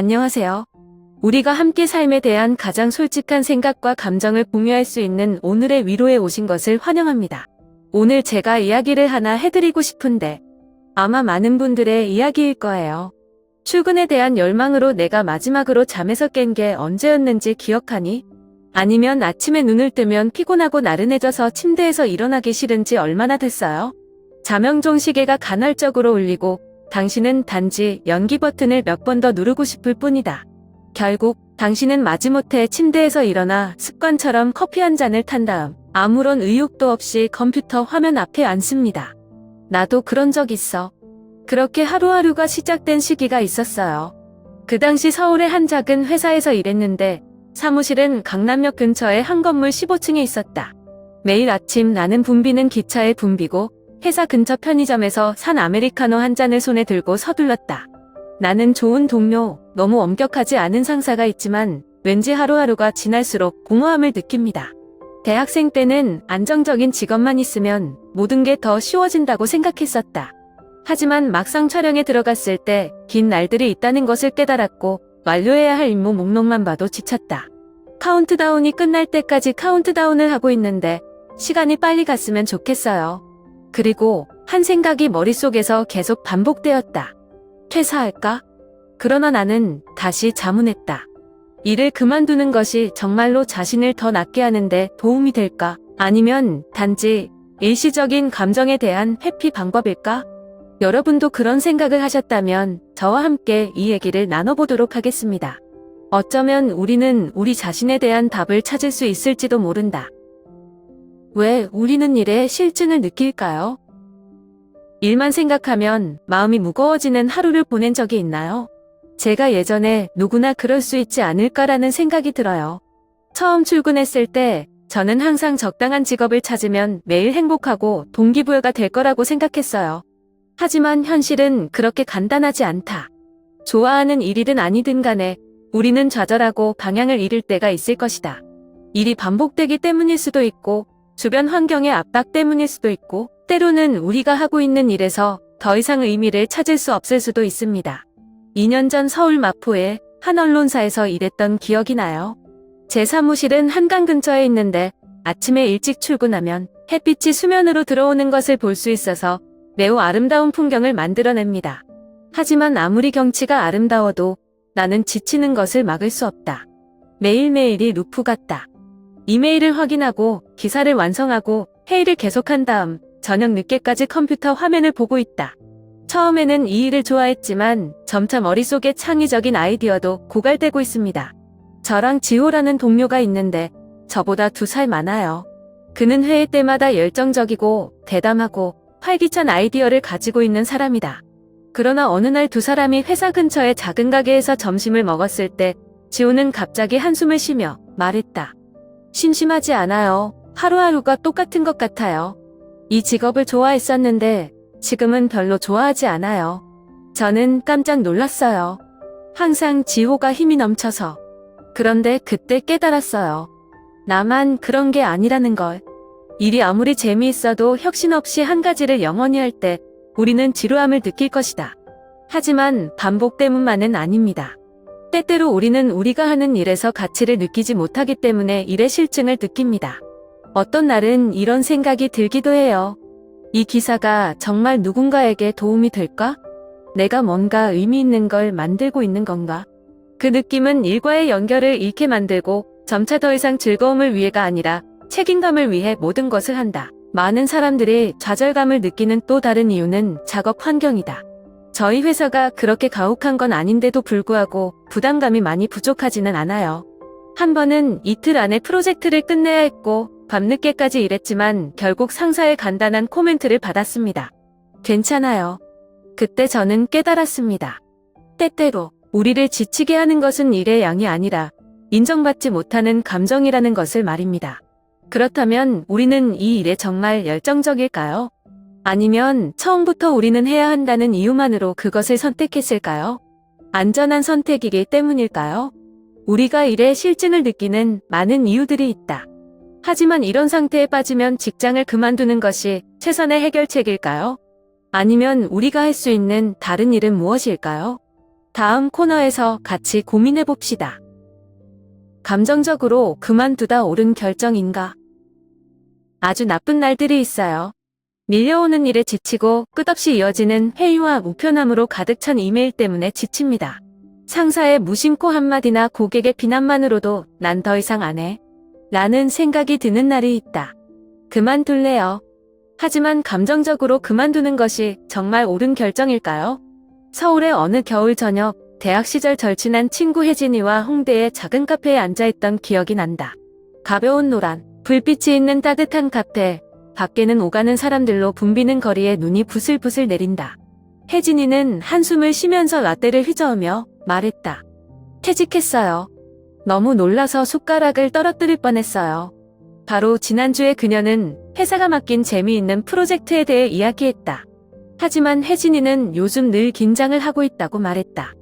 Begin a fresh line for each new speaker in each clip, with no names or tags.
안녕하세요. 우리가 함께 삶에 대한 가장 솔직한 생각과 감정을 공유할 수 있는 오늘의 위로에 오신 것을 환영합니다. 오늘 제가 이야기를 하나 해드리고 싶은데 아마 많은 분들의 이야기일 거예요. 출근에 대한 열망으로 내가 마지막으로 잠에서 깬 게 언제였는지 기억하니? 아니면 아침에 눈을 뜨면 피곤하고 나른해져서 침대에서 일어나기 싫은지 얼마나 됐어요? 자명종 시계가 간헐적으로 울리고 당신은 단지 연기 버튼을 몇 번 더 누르고 싶을 뿐이다. 결국 당신은 마지못해 침대에서 일어나 습관처럼 커피 한 잔을 탄 다음 아무런 의욕도 없이 컴퓨터 화면 앞에 앉습니다. 나도 그런 적 있어. 그렇게 하루하루가 시작된 시기가 있었어요. 그 당시 서울의 한 작은 회사에서 일했는데 사무실은 강남역 근처의 한 건물 15층에 있었다. 매일 아침 나는 붐비는 기차에 붐비고 회사 근처 편의점에서 산 아메리카노 한 잔을 손에 들고 서둘렀다. 나는 좋은 동료, 너무 엄격하지 않은 상사가 있지만 왠지 하루하루가 지날수록 공허함을 느낍니다. 대학생 때는 안정적인 직업만 있으면 모든 게 더 쉬워진다고 생각했었다. 하지만 막상 촬영에 들어갔을 때 긴 날들이 있다는 것을 깨달았고 완료해야 할 임무 목록만 봐도 지쳤다. 카운트다운이 끝날 때까지 카운트다운을 하고 있는데 시간이 빨리 갔으면 좋겠어요. 그리고 한 생각이 머릿속에서 계속 반복되었다. 퇴사할까? 그러나 나는 다시 자문했다. 일을 그만두는 것이 정말로 자신을 더 낫게 하는데 도움이 될까? 아니면 단지 일시적인 감정에 대한 회피 방법일까? 여러분도 그런 생각을 하셨다면 저와 함께 이 얘기를 나눠보도록 하겠습니다. 어쩌면 우리는 우리 자신에 대한 답을 찾을 수 있을지도 모른다. 왜 우리는 일에 실증을 느낄까요? 일만 생각하면 마음이 무거워지는 하루를 보낸 적이 있나요? 제가 예전에 누구나 그럴 수 있지 않을까라는 생각이 들어요. 처음 출근했을 때 저는 항상 적당한 직업을 찾으면 매일 행복하고 동기부여가 될 거라고 생각했어요. 하지만 현실은 그렇게 간단하지 않다. 좋아하는 일이든 아니든 간에 우리는 좌절하고 방향을 잃을 때가 있을 것이다. 일이 반복되기 때문일 수도 있고 주변 환경의 압박 때문일 수도 있고 때로는 우리가 하고 있는 일에서 더 이상 의미를 찾을 수 없을 수도 있습니다. 2년 전 서울 마포의 한 언론사에서 일했던 기억이 나요. 제 사무실은 한강 근처에 있는데 아침에 일찍 출근하면 햇빛이 수면으로 들어오는 것을 볼 수 있어서 매우 아름다운 풍경을 만들어냅니다. 하지만 아무리 경치가 아름다워도 나는 지치는 것을 막을 수 없다. 매일매일이 루프 같다. 이메일을 확인하고 기사를 완성하고 회의를 계속한 다음 저녁 늦게까지 컴퓨터 화면을 보고 있다. 처음에는 이 일을 좋아했지만 점차 머릿속에 창의적인 아이디어도 고갈되고 있습니다. 저랑 지호라는 동료가 있는데 저보다 2살 많아요. 그는 회의 때마다 열정적이고 대담하고 활기찬 아이디어를 가지고 있는 사람이다. 그러나 어느 날 두 사람이 회사 근처의 작은 가게에서 점심을 먹었을 때 지호는 갑자기 한숨을 쉬며 말했다. 심심하지 않아요. 하루하루가 똑같은 것 같아요. 이 직업을 좋아했었는데 지금은 별로 좋아하지 않아요. 저는 깜짝 놀랐어요. 항상 지호가 힘이 넘쳐서. 그런데 그때 깨달았어요. 나만 그런 게 아니라는 걸. 일이 아무리 재미있어도 혁신 없이 한 가지를 영원히 할 때 우리는 지루함을 느낄 것이다. 하지만 반복 때문만은 아닙니다. 때때로 우리는 우리가 하는 일에서 가치를 느끼지 못하기 때문에 일의 실증을 느낍니다. 어떤 날은 이런 생각이 들기도 해요. 이 기사가 정말 누군가에게 도움이 될까? 내가 뭔가 의미 있는 걸 만들고 있는 건가? 그 느낌은 일과의 연결을 잃게 만들고 점차 더 이상 즐거움을 위해가 아니라 책임감을 위해 모든 것을 한다. 많은 사람들이 좌절감을 느끼는 또 다른 이유는 작업 환경이다. 저희 회사가 그렇게 가혹한 건 아닌데도 불구하고 부담감이 많이 부족하지는 않아요. 한 번은 이틀 안에 프로젝트를 끝내야 했고 밤늦게까지 일했지만 결국 상사의 간단한 코멘트를 받았습니다. 괜찮아요. 그때 저는 깨달았습니다. 때때로 우리를 지치게 하는 것은 일의 양이 아니라 인정받지 못하는 감정이라는 것을 말입니다. 그렇다면 우리는 이 일에 정말 열정적일까요? 아니면 처음부터 우리는 해야 한다는 이유만으로 그것을 선택했을까요? 안전한 선택이기 때문일까요? 우리가 일에 실증을 느끼는 많은 이유들이 있다. 하지만 이런 상태에 빠지면 직장을 그만두는 것이 최선의 해결책일까요? 아니면 우리가 할 수 있는 다른 일은 무엇일까요? 다음 코너에서 같이 고민해봅시다. 감정적으로 그만두다 옳은 결정인가? 아주 나쁜 날들이 있어요. 밀려오는 일에 지치고 끝없이 이어지는 회의와 우편함으로 가득 찬 이메일 때문에 지칩니다. 상사의 무심코 한마디나 고객의 비난만으로도 난 더 이상 안 해. 라는 생각이 드는 날이 있다. 그만둘래요. 하지만 감정적으로 그만두는 것이 정말 옳은 결정일까요? 서울의 어느 겨울 저녁, 대학 시절 절친한 친구 혜진이와 홍대의 작은 카페에 앉아있던 기억이 난다. 가벼운 노란, 불빛이 있는 따뜻한 카페, 밖에는 오가는 사람들로 붐비는 거리에 눈이 부슬부슬 내린다. 혜진이는 한숨을 쉬면서 라떼를 휘저으며 말했다. 퇴직했어요. 너무 놀라서 숟가락을 떨어뜨릴 뻔했어요. 바로 지난주에 그녀는 회사가 맡긴 재미있는 프로젝트에 대해 이야기했다. 하지만 혜진이는 요즘 늘 긴장을 하고 있다고 말했다.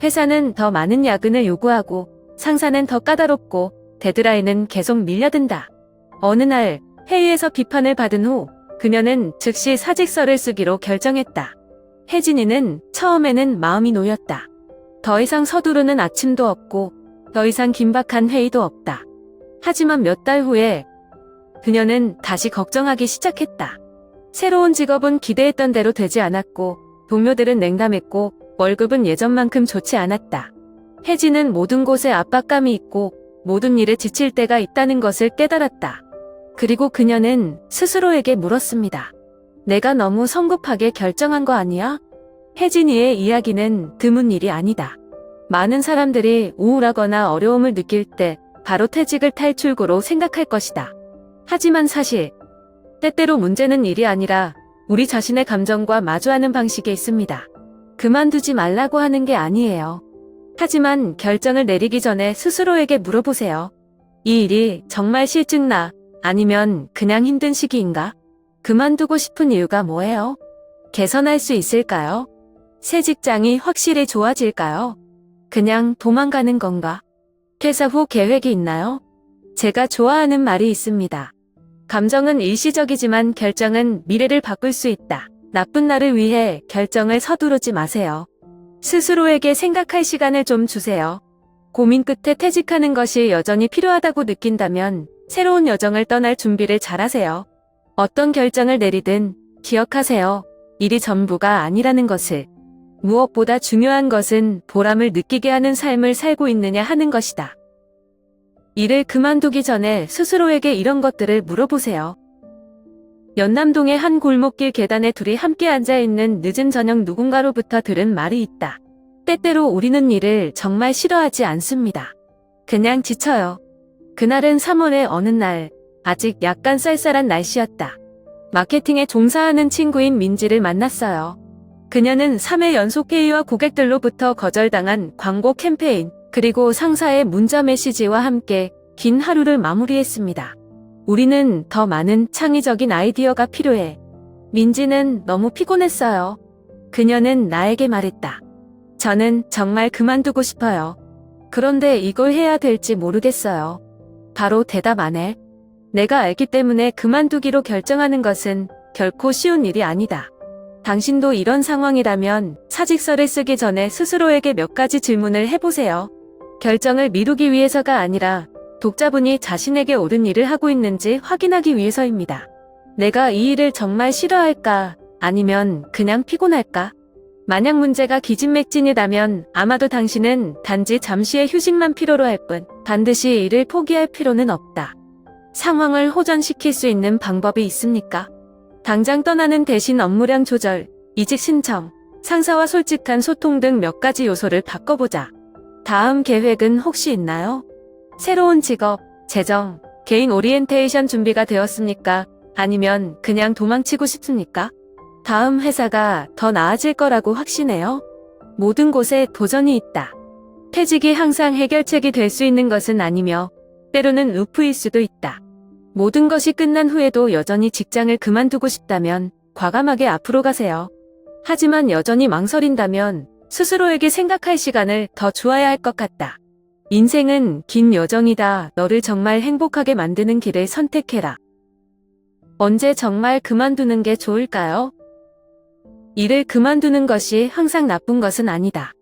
회사는 더 많은 야근을 요구하고 상사는 더 까다롭고 데드라인은 계속 밀려든다. 어느 날 회의에서 비판을 받은 후 그녀는 즉시 사직서를 쓰기로 결정했다. 혜진이는 처음에는 마음이 놓였다. 더 이상 서두르는 아침도 없고 더 이상 긴박한 회의도 없다. 하지만 몇 달 후에 그녀는 다시 걱정하기 시작했다. 새로운 직업은 기대했던 대로 되지 않았고 동료들은 냉담했고 월급은 예전만큼 좋지 않았다. 혜진은 모든 곳에 압박감이 있고 모든 일에 지칠 때가 있다는 것을 깨달았다. 그리고 그녀는 스스로에게 물었습니다. 내가 너무 성급하게 결정한 거 아니야? 혜진이의 이야기는 드문 일이 아니다. 많은 사람들이 우울하거나 어려움을 느낄 때 바로 퇴직을 탈출구로 생각할 것이다. 하지만 사실 때때로 문제는 일이 아니라 우리 자신의 감정과 마주하는 방식에 있습니다. 그만두지 말라고 하는 게 아니에요. 하지만 결정을 내리기 전에 스스로에게 물어보세요. 이 일이 정말 싫증나? 아니면 그냥 힘든 시기인가? 그만두고 싶은 이유가 뭐예요? 개선할 수 있을까요? 새 직장이 확실히 좋아질까요? 그냥 도망가는 건가? 퇴사 후 계획이 있나요? 제가 좋아하는 말이 있습니다. 감정은 일시적이지만 결정은 미래를 바꿀 수 있다. 나쁜 날을 위해 결정을 서두르지 마세요. 스스로에게 생각할 시간을 좀 주세요. 고민 끝에 퇴직하는 것이 여전히 필요하다고 느낀다면 새로운 여정을 떠날 준비를 잘하세요. 어떤 결정을 내리든 기억하세요. 일이 전부가 아니라는 것을. 무엇보다 중요한 것은 보람을 느끼게 하는 삶을 살고 있느냐 하는 것이다. 일을 그만두기 전에 스스로에게 이런 것들을 물어보세요. 연남동의 한 골목길 계단에 둘이 함께 앉아있는 늦은 저녁 누군가로부터 들은 말이 있다. 때때로 우리는 일을 정말 싫어하지 않습니다. 그냥 지쳐요. 그날은 3월의 어느 날, 아직 약간 쌀쌀한 날씨였다. 마케팅에 종사하는 친구인 민지를 만났어요. 그녀는 3회 연속 회의와 고객들로부터 거절당한 광고 캠페인, 그리고 상사의 문자 메시지와 함께 긴 하루를 마무리했습니다. 우리는 더 많은 창의적인 아이디어가 필요해. 민지는 너무 피곤했어요. 그녀는 나에게 말했다. 저는 정말 그만두고 싶어요. 그런데 이걸 해야 될지 모르겠어요. 바로 대답 안 해. 내가 알기 때문에 그만두기로 결정하는 것은 결코 쉬운 일이 아니다. 당신도 이런 상황이라면 사직서를 쓰기 전에 스스로에게 몇 가지 질문을 해보세요. 결정을 미루기 위해서가 아니라 독자분이 자신에게 옳은 일을 하고 있는지 확인하기 위해서입니다. 내가 이 일을 정말 싫어할까? 아니면 그냥 피곤할까? 만약 문제가 기진맥진이라면 아마도 당신은 단지 잠시의 휴식만 필요로 할 뿐 반드시 일을 포기할 필요는 없다. 상황을 호전시킬 수 있는 방법이 있습니까? 당장 떠나는 대신 업무량 조절, 이직 신청, 상사와 솔직한 소통 등 몇 가지 요소를 바꿔보자. 다음 계획은 혹시 있나요? 새로운 직업, 재정, 개인 오리엔테이션 준비가 되었습니까? 아니면 그냥 도망치고 싶습니까? 다음 회사가 더 나아질 거라고 확신해요? 모든 곳에 도전이 있다. 퇴직이 항상 해결책이 될 수 있는 것은 아니며 때로는 루프일 수도 있다. 모든 것이 끝난 후에도 여전히 직장을 그만두고 싶다면 과감하게 앞으로 가세요. 하지만 여전히 망설인다면 스스로에게 생각할 시간을 더 주어야 할 것 같다. 인생은 긴 여정이다. 너를 정말 행복하게 만드는 길을 선택해라. 언제 정말 그만두는 게 좋을까요? 일을 그만두는 것이 항상 나쁜 것은 아니다.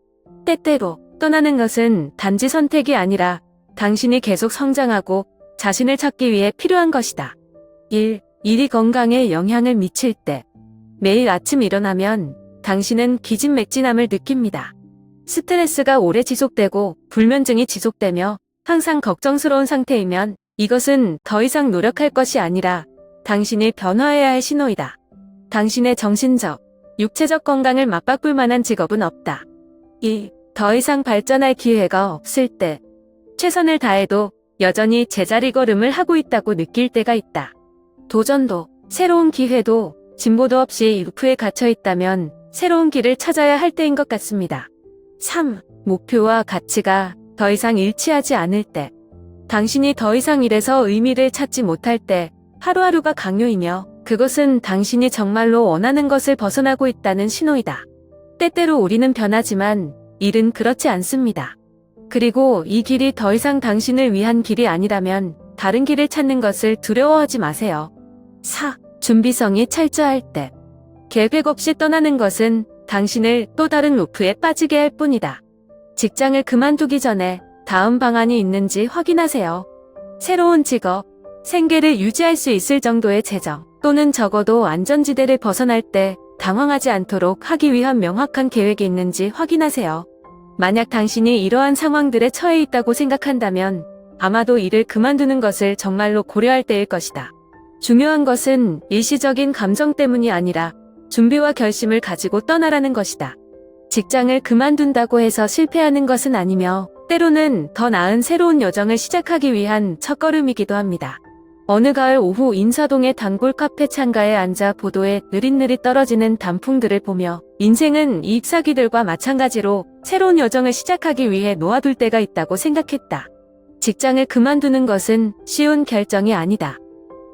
때때로 떠나는 것은 단지 선택이 아니라 당신이 계속 성장하고 자신을 찾기 위해 필요한 것이다. 1. 일이 건강에 영향을 미칠 때. 매일 아침 일어나면 당신은 기진맥진함을 느낍니다. 스트레스가 오래 지속되고 불면증이 지속되며 항상 걱정스러운 상태이면 이것은 더 이상 노력할 것이 아니라 당신이 변화해야 할 신호이다. 당신의 정신적, 육체적 건강을 맞바꿀 만한 직업은 없다. 2. 더 이상 발전할 기회가 없을 때. 최선을 다해도 여전히 제자리 걸음을 하고 있다고 느낄 때가 있다. 도전도, 새로운 기회도, 진보도 없이 루프에 갇혀 있다면 새로운 길을 찾아야 할 때인 것 같습니다. 3. 목표와 가치가 더 이상 일치하지 않을 때. 당신이 더 이상 일에서 의미를 찾지 못할 때 하루하루가 강요이며 그것은 당신이 정말로 원하는 것을 벗어나고 있다는 신호이다. 때때로 우리는 변하지만 일은 그렇지 않습니다. 그리고 이 길이 더 이상 당신을 위한 길이 아니라면 다른 길을 찾는 것을 두려워하지 마세요. 4. 준비성이 철저할 때. 계획 없이 떠나는 것은 당신을 또 다른 루프에 빠지게 할 뿐이다. 직장을 그만두기 전에 다음 방안이 있는지 확인하세요. 새로운 직업, 생계를 유지할 수 있을 정도의 재정, 또는 적어도 안전지대를 벗어날 때 당황하지 않도록 하기 위한 명확한 계획이 있는지 확인하세요. 만약 당신이 이러한 상황들에 처해 있다고 생각한다면 아마도 일을 그만두는 것을 정말로 고려할 때일 것이다. 중요한 것은 일시적인 감정 때문이 아니라 준비와 결심을 가지고 떠나라는 것이다. 직장을 그만둔다고 해서 실패하는 것은 아니며 때로는 더 나은 새로운 여정을 시작하기 위한 첫걸음이기도 합니다. 어느 가을 오후 인사동의 단골 카페 창가에 앉아 보도에 느릿느릿 떨어지는 단풍들을 보며 인생은 잎사귀들과 마찬가지로 새로운 여정을 시작하기 위해 놓아둘 때가 있다고 생각했다. 직장을 그만두는 것은 쉬운 결정이 아니다.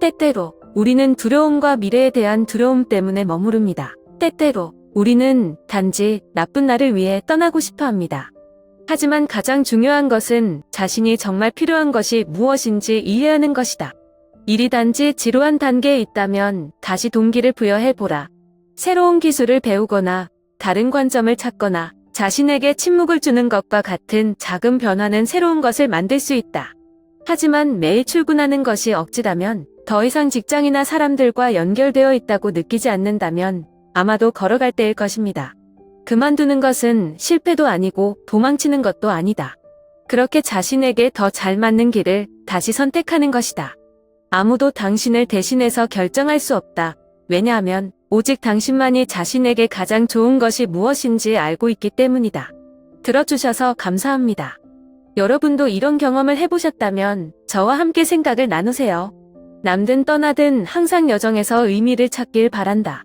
때때로 우리는 두려움과 미래에 대한 두려움 때문에 머무릅니다. 때때로 우리는 단지 나쁜 날을 위해 떠나고 싶어 합니다. 하지만 가장 중요한 것은 자신이 정말 필요한 것이 무엇인지 이해하는 것이다. 일이 단지 지루한 단계에 있다면 다시 동기를 부여해보라. 새로운 기술을 배우거나 다른 관점을 찾거나 자신에게 침묵을 주는 것과 같은 작은 변화는 새로운 것을 만들 수 있다. 하지만 매일 출근하는 것이 억지라면, 더 이상 직장이나 사람들과 연결되어 있다고 느끼지 않는다면 아마도 걸어갈 때일 것입니다. 그만두는 것은 실패도 아니고 도망치는 것도 아니다. 그렇게 자신에게 더 잘 맞는 길을 다시 선택하는 것이다. 아무도 당신을 대신해서 결정할 수 없다. 왜냐하면 오직 당신만이 자신에게 가장 좋은 것이 무엇인지 알고 있기 때문이다. 들어주셔서 감사합니다. 여러분도 이런 경험을 해보셨다면 저와 함께 생각을 나누세요. 남든 떠나든 항상 여정에서 의미를 찾길 바란다.